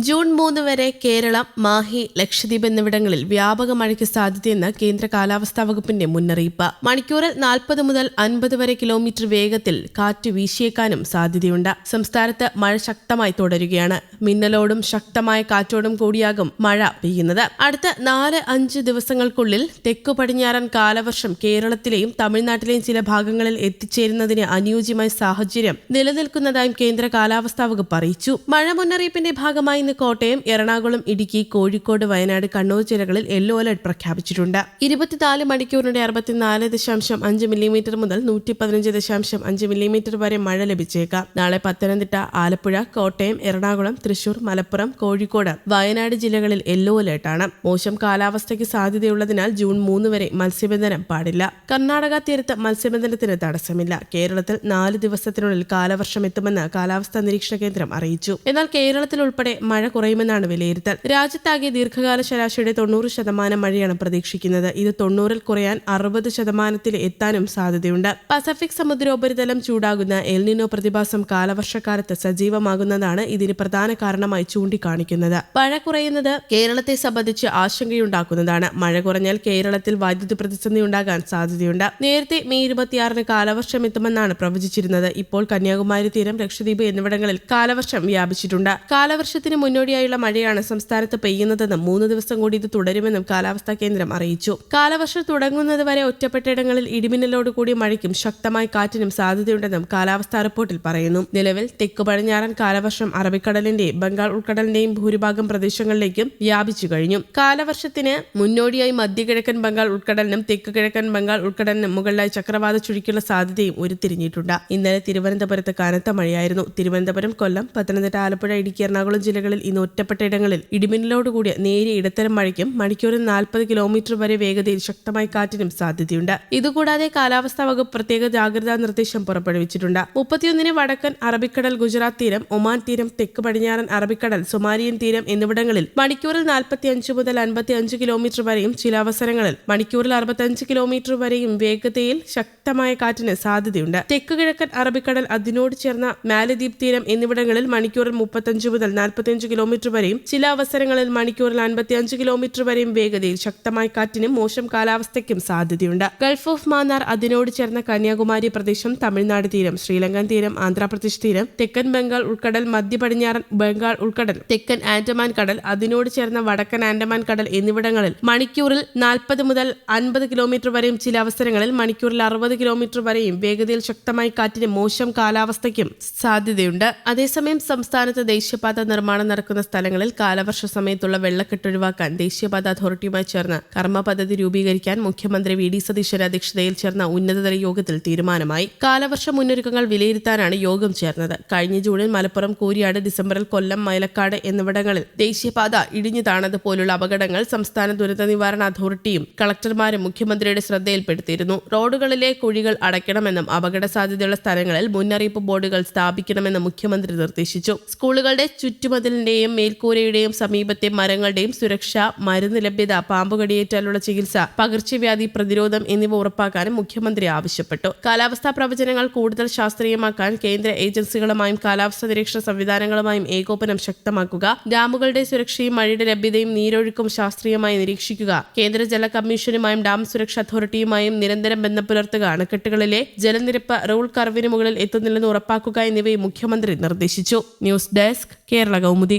June 3 വരെ കേരളം, മാഹി, ലക്ഷദ്വീപ് എന്നിവിടങ്ങളിൽ വ്യാപക മഴയ്ക്ക് സാധ്യതയെന്ന് കേന്ദ്ര കാലാവസ്ഥാ വകുപ്പിന്റെ മുന്നറിയിപ്പ്. മണിക്കൂറിൽ 40 മുതൽ 50 വരെ കിലോമീറ്റർ വേഗത്തിൽ കാറ്റ് വീശിയേക്കാനും സാധ്യതയുണ്ട്. സംസ്ഥാനത്ത് മഴ ശക്തമായി തുടരുകയാണ്. മിന്നലോടും ശക്തമായ കാറ്റോടും കൂടിയാകും മഴ പെയ്യുന്നത്. അടുത്ത 4-5 ദിവസങ്ങൾക്കുള്ളിൽ തെക്കു പടിഞ്ഞാറൻ കാലവർഷം കേരളത്തിലെയും തമിഴ്നാട്ടിലെയും ചില ഭാഗങ്ങളിൽ എത്തിച്ചേരുന്നതിന് അനുയോജ്യമായ സാഹചര്യം നിലനിൽക്കുന്നതായും കേന്ദ്ര കാലാവസ്ഥാ വകുപ്പ് അറിയിച്ചു. മഴ മുന്നറിയിപ്പിന്റെ ഭാഗമായി ഇന്ന് കോട്ടയം, എറണാകുളം, ഇടുക്കി, കോഴിക്കോട്, വയനാട്, കണ്ണൂർ ജില്ലകളിൽ യെല്ലോ അലർട്ട് പ്രഖ്യാപിച്ചിട്ടുണ്ട്. 24 മണിക്കൂറിന്റെ 64.5 മില്ലിമീറ്റർ മുതൽ 115.5 മില്ലിമീറ്റർ വരെ മഴ ലഭിച്ചേക്കാം. നാളെ പത്തനംതിട്ട, ആലപ്പുഴ, കോട്ടയം, എറണാകുളം, തൃശൂർ, മലപ്പുറം, കോഴിക്കോട്, വയനാട് ജില്ലകളിൽ യെല്ലോ അലർട്ടാണ്. മോശം കാലാവസ്ഥയ്ക്ക് സാധ്യതയുള്ളതിനാൽ ജൂൺ 3 വരെ മത്സ്യബന്ധനം പാടില്ല. കർണാടക തീരത്ത് മത്സ്യബന്ധനത്തിന് തടസ്സമില്ല. കേരളത്തിൽ 4 ദിവസത്തിനുള്ളിൽ കാലവർഷം എത്തുമെന്ന് കാലാവസ്ഥാ നിരീക്ഷണ കേന്ദ്രം അറിയിച്ചു. എന്നാൽ കേരളത്തിൽ ഉൾപ്പെടെ മഴ കുറയുമെന്നാണ് വിലയിരുത്തൽ. രാജ്യത്താകെ ദീർഘകാല ശരാശരിയുടെ 90% മഴയാണ് പ്രതീക്ഷിക്കുന്നത്. ഇത് 90-ൽ കുറയാൻ 60% എത്താനും സാധ്യതയുണ്ട്. പസഫിക് സമുദ്രോപരിതലം ചൂടാകുന്ന എൽനിനോ പ്രതിഭാസം കാലവർഷക്കാലത്ത് സജീവമാകുന്നതാണ് ഇതിന് പ്രധാന കാരണമായി ചൂണ്ടിക്കാണിക്കുന്നത്. മഴ കുറയുന്നത് കേരളത്തെ സംബന്ധിച്ച് ആശങ്കയുണ്ടാക്കുന്നതാണ്. മഴ കുറഞ്ഞാൽ കേരളത്തിൽ വൈദ്യുതി പ്രതിസന്ധി ഉണ്ടാകാൻ സാധ്യതയുണ്ട്. നേരത്തെ മെയ് 26-ന് കാലവർഷം എത്തുമെന്നാണ് പ്രവചിച്ചിരുന്നത്. ഇപ്പോൾ കന്യാകുമാരി തീരം, ലക്ഷദ്വീപ് എന്നിവിടങ്ങളിൽ കാലവർഷം വ്യാപിച്ചിട്ടുണ്ട്. കാലവർഷത്തിന് മുന്നോടിയായുള്ള മഴയാണ് സംസ്ഥാനത്ത് പെയ്യുന്നതെന്നും 3 ദിവസം കൂടി ഇത് തുടരുമെന്നും കാലാവസ്ഥാ കേന്ദ്രം അറിയിച്ചു. കാലവർഷം തുടങ്ങുന്നത് വരെ ഒറ്റപ്പെട്ടയിടങ്ങളിൽ ഇടിമിന്നലോടുകൂടി മഴയ്ക്കും ശക്തമായ കാറ്റിനും സാധ്യതയുണ്ടെന്നും കാലാവസ്ഥാ റിപ്പോർട്ടിൽ പറയുന്നു. നിലവിൽ തെക്കു പടിഞ്ഞാറൻ കാലവർഷം അറബിക്കടലിന്റെയും ബംഗാൾ ഉൾക്കടലിന്റെയും ഭൂരിഭാഗം പ്രദേശങ്ങളിലേക്കും വ്യാപിച്ചു കഴിഞ്ഞു. കാലവർഷത്തിന് മുന്നോടിയായി മധ്യകിഴക്കൻ ബംഗാൾ ഉൾക്കടലിനും തെക്ക് കിഴക്കൻ ബംഗാൾ ഉൾക്കടലിനും മുകളിലായി ചക്രവാത ചുഴിക്കുള്ള സാധ്യതയും ഉരുത്തിരിഞ്ഞിട്ടുണ്ട്. ഇന്നലെ തിരുവനന്തപുരത്ത് കനത്ത മഴയായിരുന്നു. തിരുവനന്തപുരം, കൊല്ലം, പത്തനംതിട്ട, ആലപ്പുഴ, ഇടുക്കി, എറണാകുളം ജില്ലകളിൽ ഇന്ന് ഒറ്റപ്പെട്ടയിടങ്ങളിൽ ഇടിമിന്നലോടുകൂടിയ നേരിയ ഇടത്തരം മഴയ്ക്കും മണിക്കൂറിൽ 40 കിലോമീറ്റർ വരെ വേഗതയിൽ ശക്തമായ കാറ്റിനും സാധ്യതയുണ്ട്. ഇതുകൂടാതെ കാലാവസ്ഥാ വകുപ്പ് പ്രത്യേക ജാഗ്രതാ നിർദ്ദേശം പുറപ്പെടുവിച്ചിട്ടുണ്ട്. 31-ന് വടക്കൻ അറബിക്കടൽ, ഗുജറാത്ത് തീരം, ഒമാൻ തീരം, തെക്ക് പടിഞ്ഞാറൻ അറബിക്കടൽ, സൊമാലിയൻ തീരം എന്നിവിടങ്ങളിൽ മണിക്കൂറിൽ 45 മുതൽ 55 കിലോമീറ്റർ വരെയും ചില അവസരങ്ങളിൽ മണിക്കൂറിൽ 65 കിലോമീറ്റർ വരെയും വേഗതയിൽ ശക്തമായ കാറ്റിന് സാധ്യതയുണ്ട്. തെക്ക് കിഴക്കൻ അറബിക്കടൽ, അതിനോട് ചേർന്ന മാലദ്വീപ് തീരം എന്നിവിടങ്ങളിൽ മണിക്കൂറിൽ 35 മുതൽ 45 കിലോമീറ്റർ വരെയും ചില അവസരങ്ങളിൽ മണിക്കൂറിൽ 55 കിലോമീറ്റർ വരെയും വേഗതയിൽ ശക്തമായ കാറ്റിനും മോശം കാലാവസ്ഥയ്ക്കും സാധ്യതയുണ്ട്. ഗൾഫ് ഓഫ് മാന്നാർ, അതിനോട് ചേർന്ന കന്യാകുമാരി പ്രദേശം, തമിഴ്നാട് തീരം, ശ്രീലങ്കൻ തീരം, ആന്ധ്രാപ്രദേശ് തീരം, തെക്കൻ ബംഗാൾ ഉൾക്കടൽ, മധ്യ പടിഞ്ഞാറൻ ബംഗാൾ ഉൾക്കടൽ, തെക്കൻ ആൻഡമാൻ കടൽ, അതിനോട് ചേർന്ന വടക്കൻ ആൻഡമാൻ കടൽ എന്നിവിടങ്ങളിൽ മണിക്കൂറിൽ 40 മുതൽ 50 കിലോമീറ്റർ വരെയും ചില അവസരങ്ങളിൽ മണിക്കൂറിൽ 60 കിലോമീറ്റർ വരെയും വേഗതയിൽ ശക്തമായ കാറ്റിന് മോശം കാലാവസ്ഥയ്ക്കും സാധ്യതയുണ്ട്. അതേസമയം സംസ്ഥാനത്ത് ദേശീയപാത നിർമ്മാണം നടക്കുന്ന സ്ഥലങ്ങളിൽ കാലവർഷ സമയത്തുള്ള വെള്ളക്കെട്ട് ഒഴിവാക്കാൻ ദേശീയപാത അതോറിറ്റിയുമായി ചേർന്ന് കർമ്മ പദ്ധതി രൂപീകരിക്കാൻ മുഖ്യമന്ത്രി വി.ഡി. സതീശന്റെ അധ്യക്ഷതയിൽ ചേർന്ന ഉന്നതതല യോഗത്തിൽ തീരുമാനമായി. കാലവർഷ മുന്നൊരുക്കങ്ങൾ വിലയിരുത്താനാണ് യോഗം ചേർന്നത്. കഴിഞ്ഞ ജൂണിൽ മലപ്പുറം, കൂരിയാട്, ഡിസംബറിൽ കൊല്ലം, മൈലക്കാട് എന്നിവിടങ്ങളിൽ ദേശീയപാത ഇടിഞ്ഞു താണത് പോലുള്ള അപകടങ്ങൾ സംസ്ഥാന ദുരന്ത നിവാരണ അതോറിറ്റിയും കളക്ടർമാരും മുഖ്യമന്ത്രിയുടെ ശ്രദ്ധയിൽപ്പെടുത്തിയിരുന്നു. റോഡുകളിലെ കുഴികൾ അടയ്ക്കണമെന്നും അപകട സാധ്യതയുള്ള സ്ഥലങ്ങളിൽ മുന്നറിയിപ്പ് ബോർഡുകൾ സ്ഥാപിക്കണമെന്നും മുഖ്യമന്ത്രി നിർദ്ദേശിച്ചു. സ്കൂളുകളുടെ ചുറ്റുമതിലിന്റെയും മേൽക്കൂരയുടെയും സമീപത്തെ മരങ്ങളുടെയും സുരക്ഷ, മരുന്ന് ലഭ്യത, പാമ്പുകടിയേറ്റാലുള്ള ചികിത്സ, പകർച്ചവ്യാധി പ്രതിരോധം എന്നിവ ഉറപ്പാക്കാനും മുഖ്യമന്ത്രി ആവശ്യപ്പെട്ടു. കാലാവസ്ഥാ പ്രവചനങ്ങൾ കൂടുതൽ ശാസ്ത്രീയമാക്കാൻ കേന്ദ്ര ഏജൻസികളുമായും കാലാവസ്ഥാ നിരീക്ഷണ സംവിധാനങ്ങളുമായും ഏകോപനം ശക്തമാക്കുക, ഡാമുകളുടെ സുരക്ഷയും മഴയുടെ ലഭ്യതയും നീരൊഴുക്കും ശാസ്ത്രീയമായി നിരീക്ഷിക്കുക, കേന്ദ്ര ജല കമ്മീഷനുമായും ഡാം സുരക്ഷാ അതോറിറ്റിയുമായും നിരന്തരം ബന്ധം പുലർത്തുക, അണക്കെട്ടുകളിലെ ജലനിരപ്പ് റൂൾ കർവിന് മുകളിൽ എത്തുന്നില്ലെന്ന് ഉറപ്പാക്കുക എന്നിവയും മുഖ്യമന്ത്രി നിർദ്ദേശിച്ചു. News desk, Kerala Kaumudi.